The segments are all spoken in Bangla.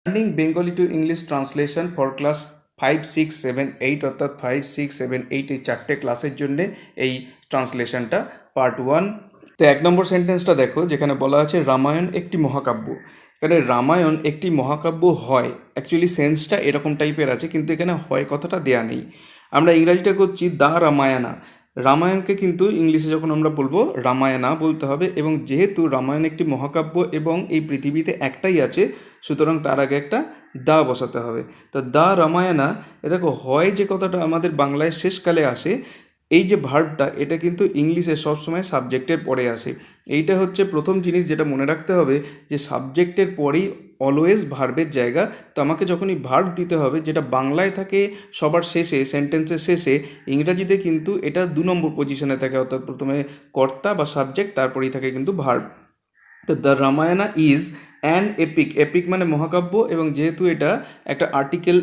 Learning Bengali to English translation for class 5, 6, 7, 8 অর্থাৎ 5, 6, 7, 8 এই 4টে ক্লাসের জন্য এই ট্রান্সলেশনটা পার্ট 1। তো 1 নম্বর সেন্টেন্সটা দেখো, যেখানে বলা আছে রামায়ণ একটি মহাকাব্য। এখানে রামায়ণ একটি মহাকাব্য হয়, অ্যাকচুয়ালি সেন্সটা এরকম টাইপের আছে, কিন্তু এখানে হয় কথাটা দেয়া নেই। আমরা ইংরাজিটা করছি দ্য রামায়ণা। রামায়ণকে কিন্তু ইংলিশে যখন আমরা বলবো রামায়ণা বলতে হবে, এবং যেহেতু রামায়ণ একটি মহাকাব্য এবং এই পৃথিবীতে একটাই আছে, সুতরাং তার আগে একটা দা বসাতে হবে। তো দা রামায়ণা, দেখো হয় যে কথাটা আমাদের বাংলায় শেষকালে আসে, এই যে ভার্বটা এটা কিন্তু ইংলিশে সবসময় সাবজেক্টের পরে আসে। এইটা হচ্ছে প্রথম জিনিস যেটা মনে রাখতে হবে, যে সাবজেক্টের পরেই অলওয়েজ ভার্বের জায়গা। তো আমাকে যখনই ভার্ব দিতে হবে, যেটা বাংলায় থাকে সবার শেষে, সেন্টেন্সের শেষে, ইংরাজিতে কিন্তু এটা 2 নম্বর পজিশনে থাকে, অর্থাৎ প্রথমে কর্তা বা সাবজেক্ট, তারপরেই থাকে কিন্তু ভার্ব। তো the Ramayana is an epic. Epic মানে মহাকাব্য, এবং যেহেতু এটা একটা আর্টিকেল,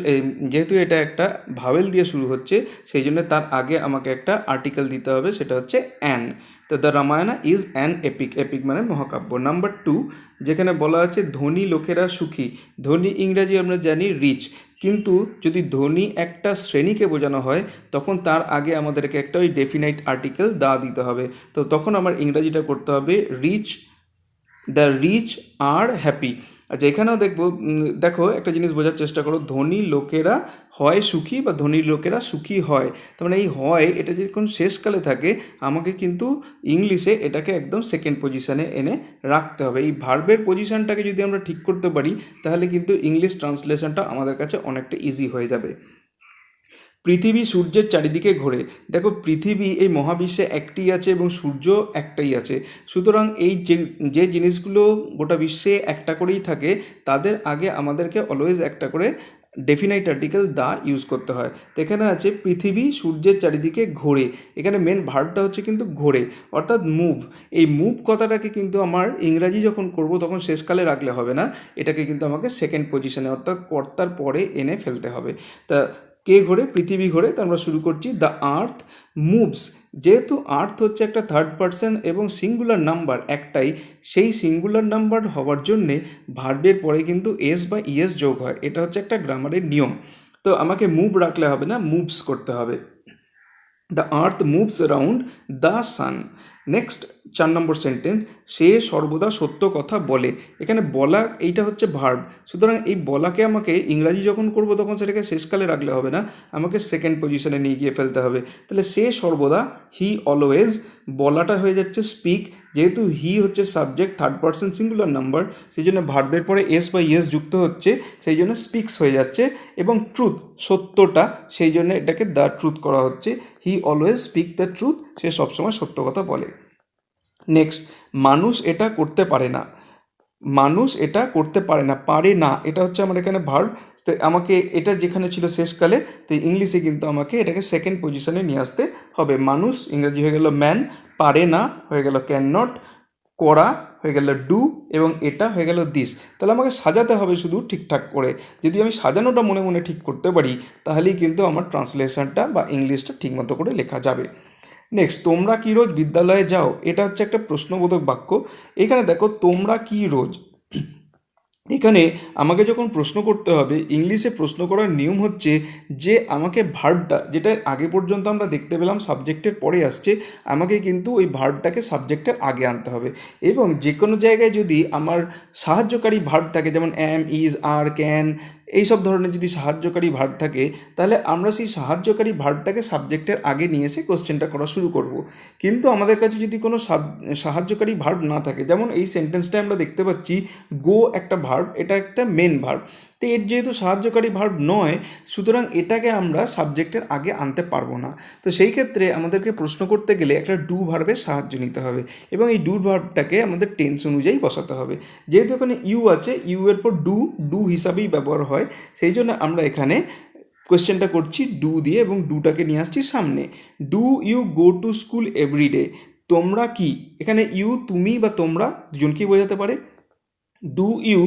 যেহেতু এটা একটা ভাওয়েল দিয়ে শুরু হচ্ছে, সেই জন্য তার আগে আমাকে একটা আর্টিকেল দিতে হবে, সেটা হচ্ছে অ্যান। তো the Ramayana is an epic. Epic মানে মহাকাব্য। নাম্বার 2, যেখানে বলা আছে ধনী লোকেরা সুখী। ধনী ইংরাজি আমরা জানি রিচ, কিন্তু যদি ধনী একটা শ্রেণীকে বোঝানো হয়, তখন তার আগে আমাদেরকে একটা ওই ডেফিনাইট আর্টিকেল দা দিতে হবে। তো তখন আমার ইংরাজিটা করতে হবে রিচ, দ্য রিচ আর হ্যাপি। আচ্ছা, এখানেও দেখো একটা জিনিস বোঝার চেষ্টা করো, ধনী লোকেরা হয় সুখী বা ধনী লোকেরা সুখী হয়। তার মানে এই হয় এটা যদি কোন শেষকালে থাকে, আমাকে কিন্তু ইংলিশে এটাকে একদম সেকেন্ড পজিশনে এনে রাখতে হবে। এই ভার্বের পজিশনটাকে যদি আমরা ঠিক করতে পারি, তাহলে কিন্তু ইংলিশ ট্রান্সলেশনটা আমাদের কাছে অনেকটা ইজি হয়ে যাবে। পৃথিবী সূর্যের চারিদিকে ঘোরে। দেখো, পৃথিবী এই মহাবিশ্বে একটি আছে এবং সূর্য একটাই আছে, সুতরাং এই যে জিনিসগুলো গোটা বিশ্বে একটা করেই থাকে, তাদের আগে আমাদেরকে অলওয়েজ একটা করে ডেফিনাইট আর্টিকেল দা ইউজ করতে হয়। তো এখানে আছে পৃথিবী সূর্যের চারিদিকে ঘোরে। এখানে মেন ভার্বটা হচ্ছে কিন্তু ঘোরে, অর্থাৎ মুভ। এই মুভ কথাটাকে কিন্তু আমার ইংরাজি যখন করব তখন শেষকালে রাখলে হবে না, এটাকে কিন্তু আমাকে সেকেন্ড পজিশনে অর্থাৎ কর্তার পরে এনে ফেলতে হবে। তা কে ঘোরে? পৃথিবী ঘোরে। তো আমরা শুরু করছি দ্য আর্থ মুভস। যেহেতু আর্থ হচ্ছে একটা থার্ড পার্সন এবং সিঙ্গুলার নাম্বার একটাই, সেই সিঙ্গুলার নাম্বার হওয়ার জন্যে ভার্বের পরে কিন্তু এস বা ইএস যোগ হয়। এটা হচ্ছে একটা গ্রামারের নিয়ম। তো আমাকে মুভ রাখলে হবে না, মুভস করতে হবে। The earth moves around the sun. Next 4 নম্বর সেন্টেন্স, সে সর্বদা সত্য কথা বলে। এখানে বলা এইটা হচ্ছে ভার্ব, সুতরাং এই বলাকে আমাকে ইংরাজি যখন করব তখন সেটাকে শেষকালে রাখলে হবে না, আমাকে সেকেন্ড পজিশনে নিয়ে গিয়ে ফেলতে হবে। তাহলে সে সর্বদা, হি অলওয়েজ, বলাটা হয়ে যাচ্ছে স্পিক। যেহেতু হি হচ্ছে subject, third person singular number, সেই জন্য ভার্বের পরে এস বা ইএস যুক্ত হচ্ছে, সেই জন্য স্পিক্স হয়ে যাচ্ছে। এবং ট্রুথ, সত্যটা, সেই জন্য এটাকে দ্য ট্রুথ করা হচ্ছে। He always speak the truth, সে সবসময় সত্য কথা বলে। নেক্সট, মানুষ এটা করতে পারে না। মানুষ এটা করতে পারে না, পারে না, এটা হচ্ছে আমার এখানে ভার্ব। আমাকে এটা যেখানে ছিল শেষকালে, তো ইংলিশে কিন্তু আমাকে এটাকে সেকেন্ড পজিশনে নিয়ে আসতে হবে। মানুষ ইংরেজি হয়ে গেল ম্যান, পারে না হয়ে গেল ক্যান নট, করা হয়ে গেল ডু, এবং এটা হয়ে গেল দিস। তাহলে আমাকে সাজাতে হবে শুধু ঠিকঠাক করে। যদি আমি সাজানোটা মনে মনে ঠিক করতে পারি, তাহলেই কিন্তু আমার ট্রান্সলেশনটা বা ইংলিশটা ঠিকমতো করে লেখা যাবে। নেক্সট, তোমরা কি রোজ বিদ্যালয়ে যাও? এটা হচ্ছে একটা প্রশ্নবোধক বাক্য। এখানে দেখো, তোমরা কি রোজ, এখানে আমাকে যখন প্রশ্ন করতে হবে, ইংলিশে প্রশ্ন করার নিয়ম হচ্ছে যে আমাকে ভার্বটা, যেটা আগে পর্যন্ত আমরা দেখতে পেলাম সাবজেক্টের পরে আসছে, আমাকে কিন্তু ওই ভার্বটাকে সাবজেক্টের আগে আনতে হবে। এবং যে কোনো জায়গায় যদি আমার সাহায্যকারী ভার্ব থাকে, যেমন অ্যাম, ইজ, আর, ক্যান, এইসব ধরনের যদি সাহায্যকারী ভার্ব থাকে, তাহলে আমরা সেই সাহায্যকারী ভার্বটাকে সাবজেক্টের আগে নিয়ে এসে কোশ্চেনটা করা শুরু করব। কিন্তু আমাদের কাছে যদি কোনো সাহায্যকারী ভার্ব না থাকে, যেমন এই সেন্টেন্সটায় আমরা দেখতে পাচ্ছি গো একটা ভার্ব, এটা একটা মেন ভার্ব। তো এর যেহেতু সাহায্যকারী ভার্ব নয়, সুতরাং এটাকে আমরা সাবজেক্টের আগে আনতে পারবো না। তো সেই ক্ষেত্রে আমাদেরকে প্রশ্ন করতে গেলে একটা ডু ভার্বের সাহায্য নিতে হবে, এবং এই ডু ভার্বটাকে আমাদের টেন্স অনুযায়ী বসাতে হবে। যেহেতু এখানে ইউ আছে, ইউ এর পর ডু, ডু হিসাবেই ব্যবহার হয়, সেই জন্য আমরা এখানে কোয়েশ্চেনটা করছি ডু দিয়ে, এবং ডুটাকে নিয়ে আসছি সামনে। Do you go to school every day? তোমরা কি, এখানে ইউ তুমি বা তোমরা দুজনকেই বোঝাতে পারে। Do you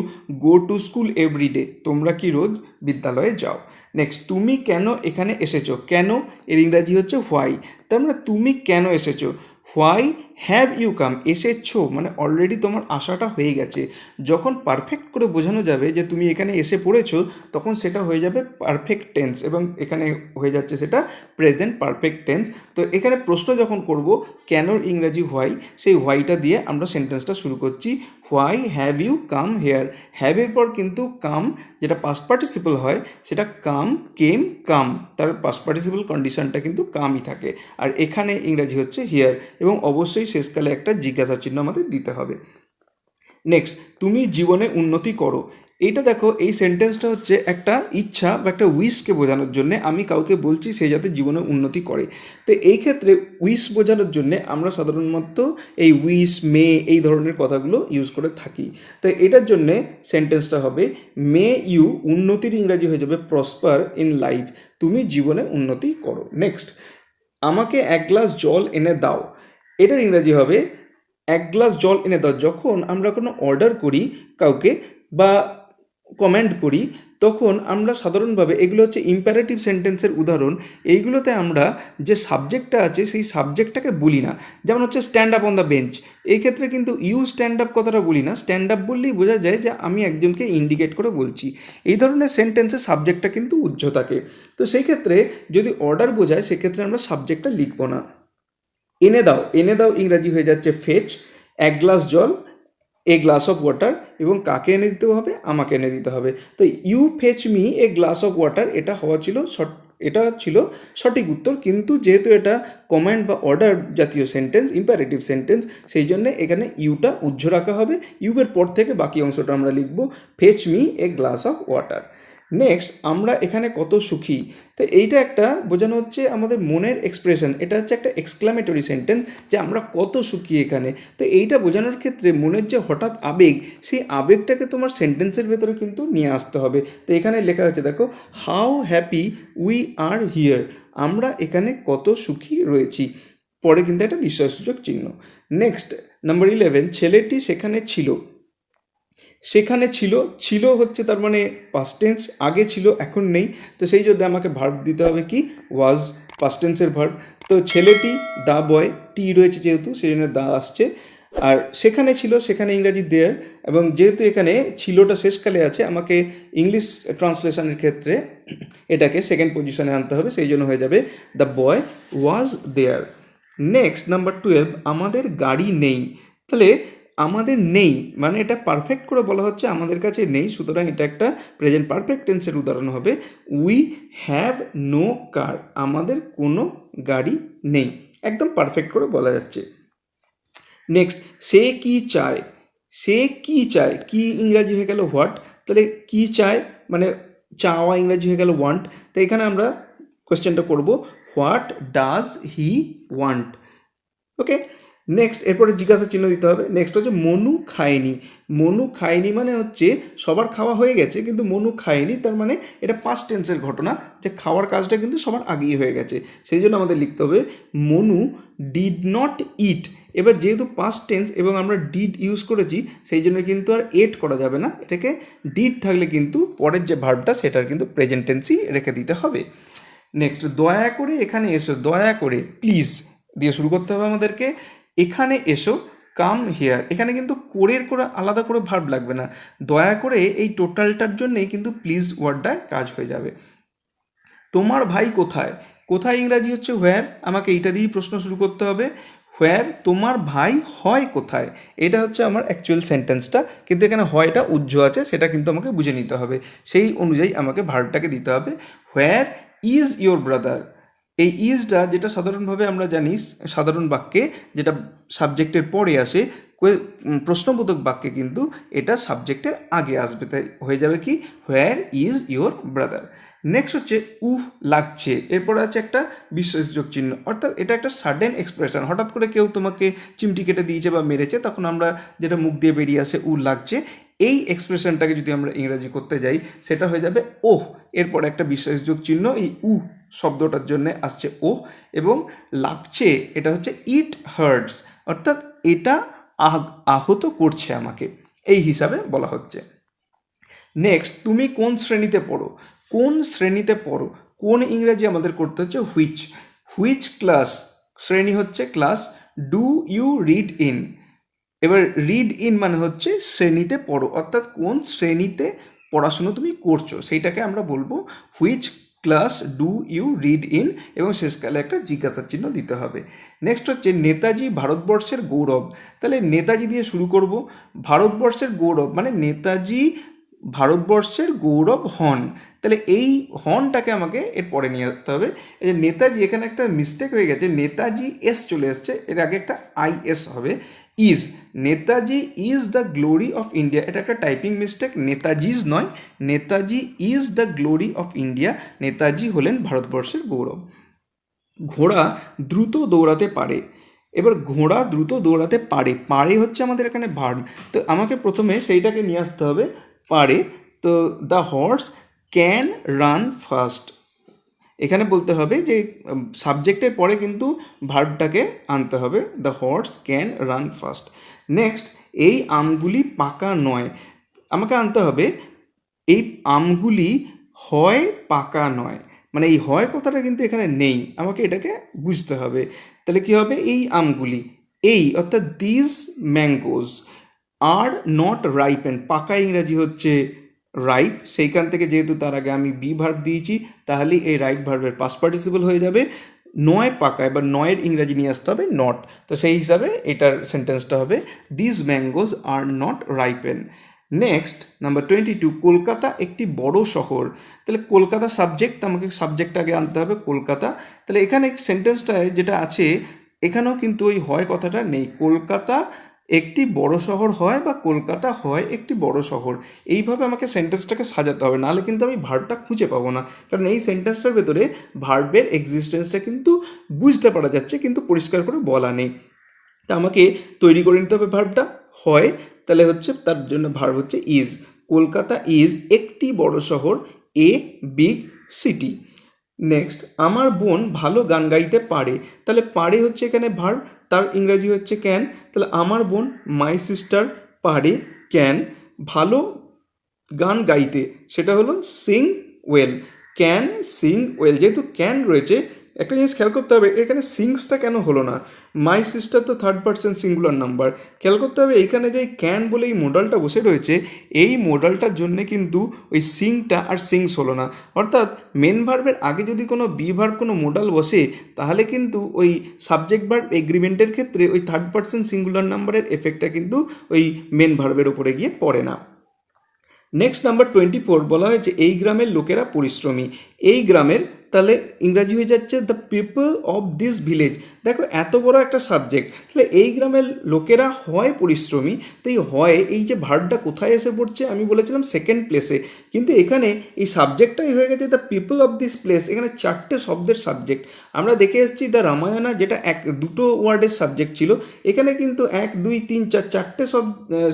go to school every day? তোমরা কি রোজ বিদ্যালয়ে যাও? নেক্সট, তুমি কেন এখানে এসেছো? কেন এর ইংরাজি হচ্ছে হোয়াই। তার মানে তুমি কেন এসেছো? হোয়াই হ্যাভ ইউ কাম, এসেছো মানে অলরেডি তোমার আসাটা হয়ে গেছে। যখন পারফেক্ট করে বোঝানো যাবে যে তুমি এখানে এসে পড়েছো, তখন সেটা হয়ে যাবে পারফেক্ট টেন্স, এবং এখানে হয়ে যাচ্ছে সেটা প্রেজেন্ট পারফেক্ট টেন্স। তো এখানে প্রশ্ন যখন করব কেনর ইংরাজি হোয়াই, সেই হোয়াইটা দিয়ে আমরা সেন্টেন্সটা শুরু করছি। Why have you come here, হ্যাভের পর কিন্তু কাম, যেটা পাস্ট পার্টিসিপল হয়, সেটা কাম, কেম, কাম, তার পাস্ট পার্টিসিপল কন্ডিশনটা কিন্তু কামই থাকে। আর এখানে ইংরাজি হচ্ছে হিয়ার, এবং অবশ্যই শেষকালে একটা জিজ্ঞাসা চিহ্ন আমাদের দিতে হবে। নেক্সট, তুমি জীবনে উন্নতি করো। এইটা দেখো, এই সেন্টেন্সটা হচ্ছে একটা ইচ্ছা বা একটা উইশকে বোঝানোর জন্য আমি কাউকে বলছি সে যাতে জীবনে উন্নতি করে। তো এই ক্ষেত্রে উইশ বোঝানোর জন্য আমরা সাধারণত এই উইশ, মে, এই ধরনের কথাগুলো ইউজ করে থাকি। তো এটার জন্যে সেন্টেন্সটা হবে মে ইউ, উন্নতির ইংরাজি হয়ে যাবে প্রসপার ইন লাইফ, তুমি জীবনে উন্নতি করো। নেক্সট, আমাকে এক গ্লাস জল এনে দাও, এটার ইংরাজি হবে এক গ্লাস জল এনে দাও। যখন আমরা কোনো অর্ডার করি কাউকে বা কমেন্ট করি, তখন আমরা সাধারণভাবে, এগুলো হচ্ছে ইম্পারেটিভ সেন্টেন্সের উদাহরণ, এইগুলোতে আমরা যে সাবজেক্টটা আছে সেই সাবজেক্টটাকে বলি না। যেমন হচ্ছে stand up on the bench, এই ক্ষেত্রে কিন্তু ইউ স্ট্যান্ড আপ কথাটা বলি না, স্ট্যান্ড আপ বললেই বোঝা যায় যে আমি একজনকে ইন্ডিকেট করে বলছি। এই ধরনের সেন্টেন্সের সাবজেক্টটা কিন্তু উজ্জ্ব থাকে। তো সেই ক্ষেত্রে যদি অর্ডার বোঝায়, সেক্ষেত্রে আমরা সাবজেক্টটা লিখব না। এনে দাও, এনে দাও ইংরাজি হয়ে যাচ্ছে ফেচ, এক গ্লাস জল, এ গ্লাস অফ ওয়াটার, এবং কাকে এনে দিতে হবে, আমাকে এনে দিতে হবে। তো you fetch me a glass of water, এটা হওয়া ছিল এটা ছিল সঠিক উত্তর, কিন্তু যেহেতু এটা কমান্ড বা অর্ডার জাতীয় সেন্টেন্স, ইম্পারেটিভ সেন্টেন্স, সেই জন্য এখানে ইউটা উজ্জ্ব রাখা হবে। ইউয়ের পর থেকে বাকি অংশটা আমরা লিখব fetch me a glass of water. Next, আমরা এখানে কত সুখী, তো এইটা একটা বোঝানো হচ্ছে আমাদের মনের এক্সপ্রেশন, এটা হচ্ছে একটা এক্সক্লামেটরি সেন্টেন্স যে আমরা কত সুখী এখানে। তো এইটা বোঝানোর ক্ষেত্রে মনের যে হঠাৎ আবেগ, সেই আবেগটাকে তোমার সেন্টেন্সের ভেতরে কিন্তু নিয়ে আসতে হবে। তো এখানে লেখা হচ্ছে দেখো, how happy we are here, আমরা এখানে কত সুখী রয়েছি, পরে কিন্তু একটা বিস্ময়সূচক চিহ্ন। নেক্সট, নাম্বার 11, ছেলেটি সেখানে ছিল। সেখানে ছিল, ছিল হচ্ছে তার মানে পাস্ট টেন্স, আগে ছিল এখন নেই। তো সেই জন্য আমাকে ভার্ব দিতে হবে কি, ওয়াজ, পাস্ট টেন্সের ভার্ব। তো ছেলেটি, দা বয়, টি রয়েছে যেহেতু সেই জন্য দা আসছে। আর সেখানে ছিল, সেখানে ইংরাজি দেয়ার, এবং যেহেতু এখানে ছিলটা শেষকালে আছে, আমাকে ইংলিশ ট্রান্সলেশনের ক্ষেত্রে এটাকে সেকেন্ড পজিশনে আনতে হবে, সেই জন্য হয়ে যাবে the boy was there. Next, number 12, আমাদের গাড়ি নেই। তাহলে আমাদের নেই মানে এটা পারফেক্ট করে বলা হচ্ছে আমাদের কাছে নেই, সুতরাং এটা একটা প্রেজেন্ট পারফেক্ট টেন্সের উদাহরণ হবে উই হ্যাভ নো কার, আমাদের কোনো গাড়ি নেই, একদম পারফেক্ট করে বলা যাচ্ছে। নেক্সট, সে কি চায়, সে কি চায়, কি ইংরাজি হয়ে গেল হোয়াট, তাহলে কি চায় মানে চাওয়া ইংরাজি হয়ে গেল ওয়ান্ট। তো এখানে আমরা কোয়েশ্চেনটা করব, what does he want. Okay, next, এরপরে জিজ্ঞাসা চিহ্ন দিতে হবে। নেক্সট হচ্ছে মনু খায়নি। মনু খায়নি মানে হচ্ছে সবার খাওয়া হয়ে গেছে কিন্তু মনু খায়নি, তার মানে এটা পাস্ট টেন্সের ঘটনা, যে খাওয়ার কাজটা কিন্তু সবার আগেই হয়ে গেছে। সেই জন্য আমাদের লিখতে হবে মনু ডিড নট ইট। এবার যেহেতু পাস্ট টেন্স এবং আমরা ডিড ইউজ করেছি, সেই জন্য কিন্তু আর এট করা যাবে না, এটাকে ডিড থাকলে কিন্তু পরের যে ভার্বটা সেটার কিন্তু প্রেজেন্ট টেন্সই রেখে দিতে হবে। নেক্সট, দয়া করে এখানে এসো, দয়া করে প্লিজ দিয়ে শুরু করতে হবে আমাদেরকে। এখানে এসো, কাম হিয়ার, এখানে কিন্তু কোরের করে আলাদা করে ভার্ব লাগবে না, দয়া করে এই টোটালটার জন্যেই কিন্তু প্লিজ ওয়ার্ডটায় কাজ হয়ে যাবে। তোমার ভাই কোথায়, কোথায় ইংরাজি হচ্ছে হোয়ার, আমাকে এইটা দিয়েই প্রশ্ন শুরু করতে হবে। হোয়ার, তোমার ভাই হয় কোথায়, এটা হচ্ছে আমার অ্যাকচুয়াল সেন্টেন্সটা, কিন্তু এখানে হয়টা উজ্জ্ব আছে, সেটা কিন্তু আমাকে বুঝে নিতে হবে, সেই অনুযায়ী আমাকে ভার্বটাকে দিতে হবে। হোয়ার ইজ ইয়োর ব্রাদার, এই ইজটা যেটা সাধারণভাবে আমরা জানি সাধারণ বাক্যে যেটা সাবজেক্টের পরে আসে, প্রশ্নবোধক বাক্যে কিন্তু এটা সাবজেক্টের আগে আসবে, তাই হয়ে যাবে কি where is your brother. Next হচ্ছে উফ লাগছে, এরপরে আছে একটা বিশেষযোগ চিহ্ন, অর্থাৎ এটা একটা সাডেন এক্সপ্রেশন, হঠাৎ করে কেউ তোমাকে চিমটি কেটে দিয়েছে বা মেরেছে, তখন আমরা যেটা মুখ দিয়ে বেরিয়ে আসে উ লাগছে, এই এক্সপ্রেশনটাকে যদি আমরা ইংরাজি করতে যাই সেটা হয়ে যাবে ওহ, এরপর একটা বিশেষযোগ চিহ্ন এই উ শব্দটার জন্য আসছে ওহ, এবং লাগছে এটা হচ্ছে ইট হার্টস, অর্থাৎ এটা আহত করছে আমাকে, এই হিসাবে বলা হচ্ছে। নেক্সট, তুমি কোন শ্রেণীতে পড়ো, কোন শ্রেণীতে পড়ো, কোন ইংরাজি আমাদের করতে হচ্ছে হুইচ, হুইচ ক্লাস, শ্রেণী হচ্ছে class, do you read in. এবার রিড ইন মানে হচ্ছে শ্রেণীতে পড়ো, অর্থাৎ কোন শ্রেণীতে পড়াশুনো তুমি করছো সেইটাকে আমরা বলবো which class do you read in, এবং শেষকালে একটা জিজ্ঞাসার চিহ্ন দিতে হবে। নেক্সট হচ্ছে নেতাজি ভারতবর্ষের গৌরব। তাহলে নেতাজি দিয়ে শুরু করব। ভারতবর্ষের গৌরব মানে নেতাজি ভারতবর্ষের গৌরব হন। তাহলে এই হনটাকে আমাকে এর পরে নিয়ে আসতে হবে। এই যে নেতাজি, এখানে একটা মিস্টেক হয়ে গেছে, নেতাজি এস চলে এসছে, এর আগে একটা আইএস হবে। Is, Netaji is the glory of India, এটা একটা টাইপিং মিস্টেক, নেতাজিজ নয়, Netaji is the glory of India, Netaji হলেন ভারতবর্ষের গৌরব। ঘোড়া দ্রুত দৌড়াতে পারে। এবার ঘোড়া দ্রুত দৌড়াতে পারে, পারে হচ্ছে আমাদের এখানে ভার্ব, তো আমাকে প্রথমে সেইটাকে নিয়ে আসতে হবে পারে। তো the horse can run fast, এখানে বলতে হবে যে সাবজেক্টের পরে কিন্তু ভার্বটাকে আনতে হবে, the horse can run fast. Next, এই আমগুলি পাকা নয়, আমাকে আনতে হবে এই আমগুলি হয় পাকা নয়, মানে এই হয় কথাটা কিন্তু এখানে নেই, আমাকে এটাকে বুঝতে হবে। তাহলে কী হবে, এই আমগুলি, এই অর্থাৎ this mangoes are not ripen, পাকা ইংরাজি হচ্ছে রাইপ, সেইখান থেকে যেহেতু তার আগে আমি বি ভার্ব দিয়েছি তাহলে এই রাইপ ভার্বের পাস্ট পার্টিসিপল হয়ে যাবে। নয় পাকা, এবার নয়ের ইংরাজি নিয়ে আসতে হবে নট, তো সেই হিসাবে এটার সেন্টেন্সটা হবে this mangoes are not ripen. Next number 22, Kolkata একটি বড় শহর। তাহলে কলকাতা সাবজেক্ট, আমাকে সাবজেক্ট আগে আনতে হবে কলকাতা। তাহলে এখানে সেন্টেন্সটায় যেটা আছে এখানেও কিন্তু ওই হয় কথাটা নেই, কলকাতা একটি বড় শহর হয় বা কলকাতা হয় একটি বড় শহর, এইভাবে আমাকে সেন্টেন্সটাকে সাজাতে হবে, নাহলে কিন্তু আমি ভার্বটা খুঁজে পাবো না, কারণ এই সেন্টেন্সটার ভেতরে ভার্বের এক্সিস্টেন্সটা কিন্তু বুঝতে পারা যাচ্ছে কিন্তু পরিষ্কার করে বলা নেই। তা আমাকে তৈরি করে নিতে হবে ভার্বটা, হয়, তাহলে হচ্ছে তার জন্য ভার্ব হচ্ছে ইজ, কলকাতা ইজ একটি বড় শহর, এ বিগ সিটি। নেক্সট, আমার বোন ভালো গান গাইতে পারে, তাহলে পারে হচ্ছে এখানে ভার্ব, তার ইংরাজি হচ্ছে ক্যান, তাহলে আমার বোন মাই সিস্টার পারে ক্যান ভালো গান গাইতে, সেটা হলো sing well, can sing well, যেহেতু ক্যান রয়েছে একটা জিনিস খেয়াল করতে হবে, এখানে সিংসটা কেন হলো না, মাই সিস্টার তো থার্ড পারসন সিঙ্গুলার নাম্বার, খেয়াল করতে হবে এইখানে যে ক্যান বলে এই মডালটা বসে রয়েছে, এই মডালটার জন্যে কিন্তু ওই সিংটা আর সিংস হলো না, অর্থাৎ মেন ভার্বের আগে যদি কোনো বি ভার্ব কোনো মডাল বসে তাহলে কিন্তু ওই সাবজেক্ট ভার্ব এগ্রিমেন্টের ক্ষেত্রে ওই থার্ড পারসন সিঙ্গুলার নাম্বারের এফেক্টটা কিন্তু ওই মেন ভার্বের উপরে গিয়ে পড়ে না। নেক্সট নাম্বার 24 বলা হয়েছে এই গ্রামের লোকেরা পরিশ্রমী, এই গ্রামের তাহলে ইংরাজি হয়ে যাচ্ছে the people of this village. দেখো এত বড় একটা সাবজেক্ট, তাহলে এই গ্রামের লোকেরা হয় পরিশ্রমী, তো এই হয় এই যে ভার্বটা কোথায় এসে পড়ছে, আমি বলেছিলাম সেকেন্ড প্লেসে, কিন্তু এখানে এই সাবজেক্টটাই হয়ে গেছে the people of this place, এখানে চারটে শব্দের সাবজেক্ট। আমরা দেখে এসেছি দ্য রামায়ণা যেটা দুটো ওয়ার্ডের সাবজেক্ট ছিল, এখানে কিন্তু 1 2 3 4 চারটে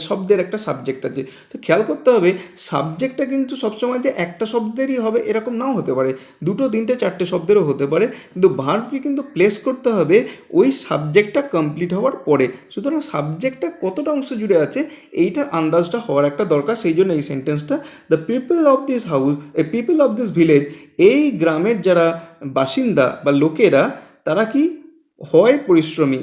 শব্দের একটা সাবজেক্ট আছে। তো খেয়াল করতে হবে সাবজেক্টটা কিন্তু সবসময় যে একটা শব্দেরই হবে এরকম নাও হতে পারে, দুটো তিনটে চারটে শব্দেরও হতে পারে, কিন্তু ভার্বকে কিন্তু প্লেস করতে হবে ওই সাবজেক্টটা কমপ্লিট হওয়ার পরে, সুতরাং সাবজেক্টটা কতটা অংশ জুড়ে আছে এইটার আন্দাজটা হওয়ার একটা দরকার, সেই জন্য এই সেন্টেন্সটা the people of this house, A people of this village, এই গ্রামের যারা বাসিন্দা বা লোকেরা তারা কি হয় পরিশ্রমী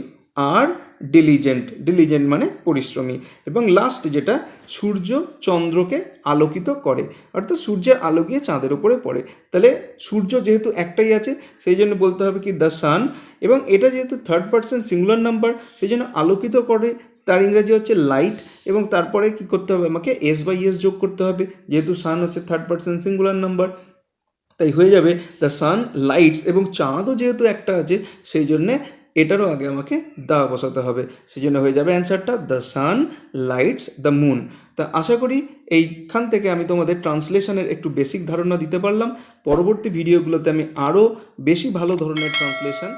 আর ডিলিজেন্ট, ডিলিজেন্ট মানে পরিশ্রমী। এবং লাস্ট যেটা সূর্য চন্দ্রকে আলোকিত করে, অর্থাৎ সূর্যের আলো গিয়ে চাঁদের উপরে পড়ে, তাহলে সূর্য যেহেতু একটাই আছে সেই জন্য বলতে হবে কি দ্য সান, এবং এটা যেহেতু থার্ড পারসন সিঙ্গুলার নাম্বার সেই জন্য আলোকিত করে তার ইংরাজি হচ্ছে লাইট, এবং তারপরে কি করতে হবে আমাকে এস বাই এস যোগ করতে হবে, যেহেতু সান হচ্ছে থার্ড পারসন সিঙ্গুলার নাম্বার, তাই হয়ে যাবে দ্য সান লাইটস, এবং চাঁদও যেহেতু একটা আছে সেই জন্যে এটারও আগে আমাকে দা বসাতে হবে, সেই জন্য হয়ে যাবে অ্যান্সারটা the sun lights the moon. তা আশা করি এইখান থেকে আমি তোমাদের ট্রান্সলেশনের একটু বেসিক ধারণা দিতে পারলাম, পরবর্তী ভিডিওগুলোতে আমি আরও বেশি ভালো ধরনের ট্রান্সলেশন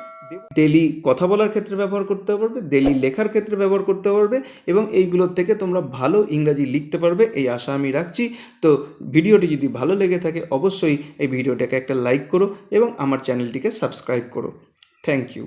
ডেলি কথা বলার ক্ষেত্রে ব্যবহার করতে পারবে, ডেলি লেখার ক্ষেত্রে ব্যবহার করতে পারবে, এবং এইগুলোর থেকে তোমরা ভালো ইংরাজি লিখতে পারবে এই আশা আমি রাখছি। তো ভিডিওটি যদি ভালো লেগে থাকে অবশ্যই এই ভিডিওটাকে একটা লাইক করো এবং আমার চ্যানেলটিকে সাবস্ক্রাইব করো। Thank you.